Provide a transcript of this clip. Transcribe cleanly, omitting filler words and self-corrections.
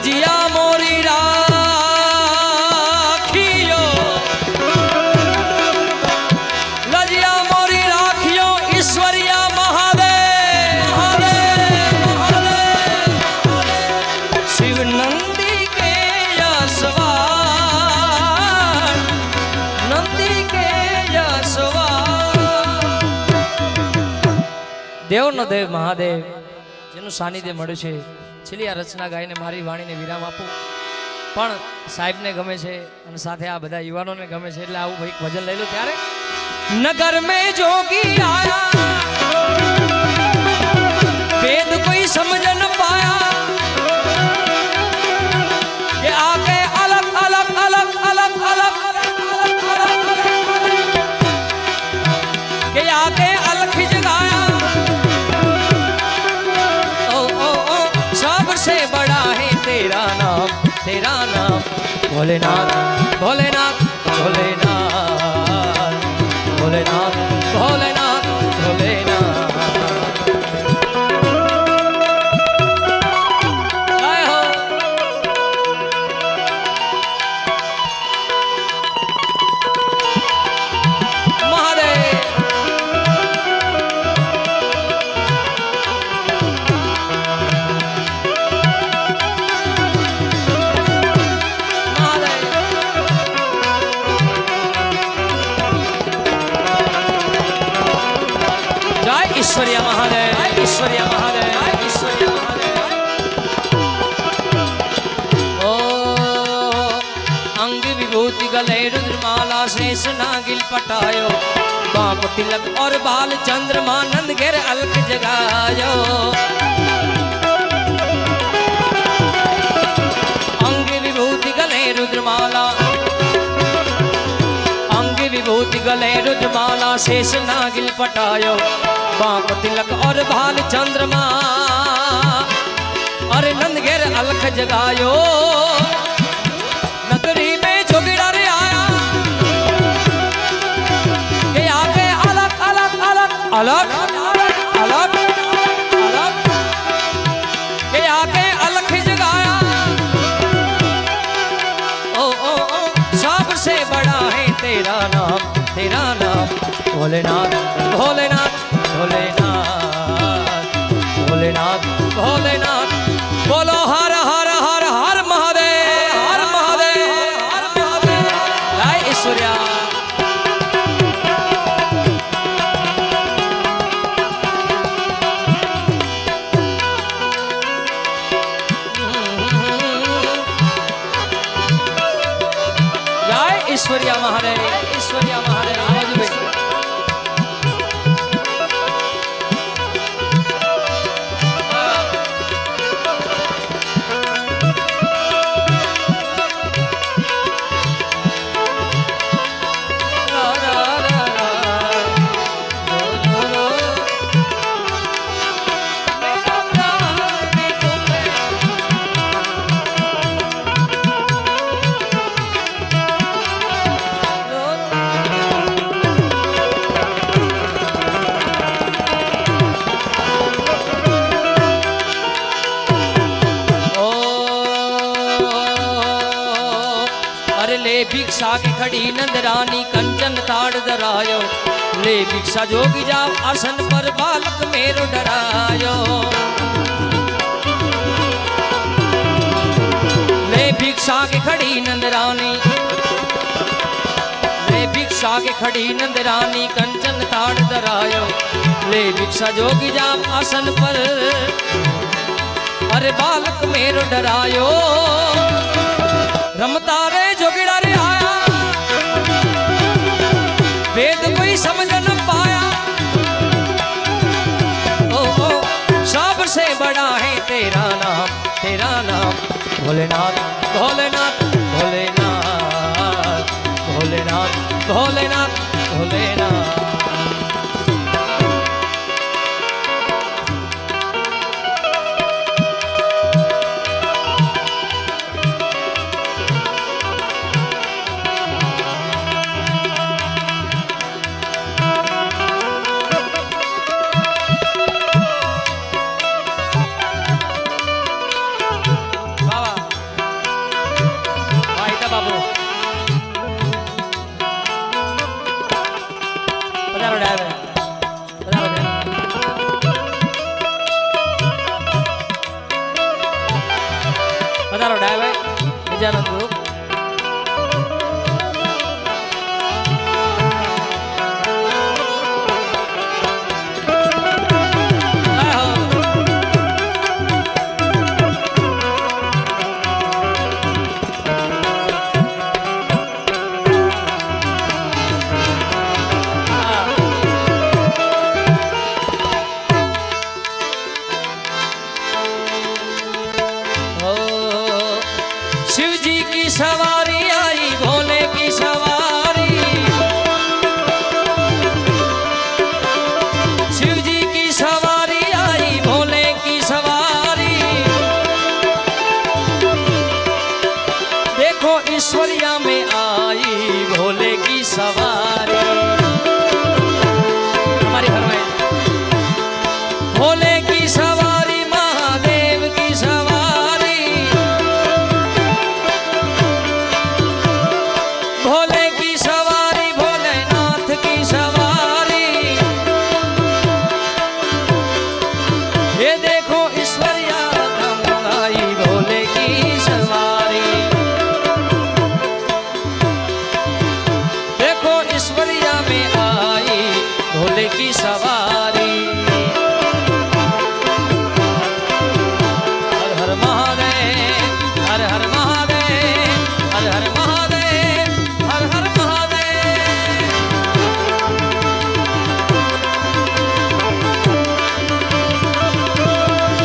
लजिया मोरी राखियो, लजिया मोरी राखियो ईश्वरिया महादेव, शिव नंदी के यशवान, नंदी के यशवान। देव न देव महादेव જેનું સાનિધ્ય મળ્યું છે। છેલ્લી આ રચના ગાઈને મારી વાણીને વિરામ આપું, પણ સાહેબને ગમે છે અને સાથે આ બધા યુવાનોને ગમે છે એટલે આવું ભાઈ ભજન લઈ લો। ત્યારે નગર में जोगी आया, वेद कोई समझ न पाया, कि आके अलग अलग अलग अलग अलग कि आके अलग ही जगाया। सबसे बड़ा है तेरा नाम, तेरा नाम भोलेनाथ, भोलेनाथ, भोलेनाथ, भोलेनाथ, भोलेनाथ, भोलेनाथ। जय हो। महादेव ईश्वरिया महादेव, ईश्वरिया महादेव, ईश्वरिया महादेव। ओ अंग विभूति गले रुद्रमाला शेष नागिल पटायो, बांक तिलक और बाल चंद्रमा नंद घेर अलग जगायो। अंग विभूति गले रुद्रमाला, अंग विभूति गले रुद्रमाला शेष नागिल पटायो, बांक तिलक और भाल चंद्रमा और नंद घेर अलख जगायो। नगरी में जोगिड़ा रे आया, के आगे अलग अलग अलग अलग अलग अलग के आगे अलख जगाया। ओ ओ ओ सबसे बड़ा है तेरा नाम, तेरा नाम भोलेनाथ, भोलेनाथ, भोलेनाथ, भोलेनाथ, भोलेनाथ। बोलो हर हर हर हर महादेव, हर महादेव, हर महादेव। जय ईश्वरिया। जय ईश्वरिया महादेव, ईश्वरिया महादेव। भिक्षा की खड़ी नंदरानी कंचन ताड़ दरायो, ले भिक्षा जोगी जाओ आसन पर बालक मेरो डरायो। ले भिक्षा की खड़ी नंदरानी, ले भिक्षा की खड़ी नंदरानी कंचन ताड़ दरायो, ले भिक्षा जोगी जाओ आसन पर अरे बालक मेरो डरायो। रमता रे जोगिड़ा रे आया, वेद कोई समझ न पाया। ओ सबसे बड़ा है तेरा नाम, तेरा नाम भोलेनाथ, भोलेनाथ, भोलेनाथ, भोलेनाथ, भोलेनाथ, भोलेनाथ। સવા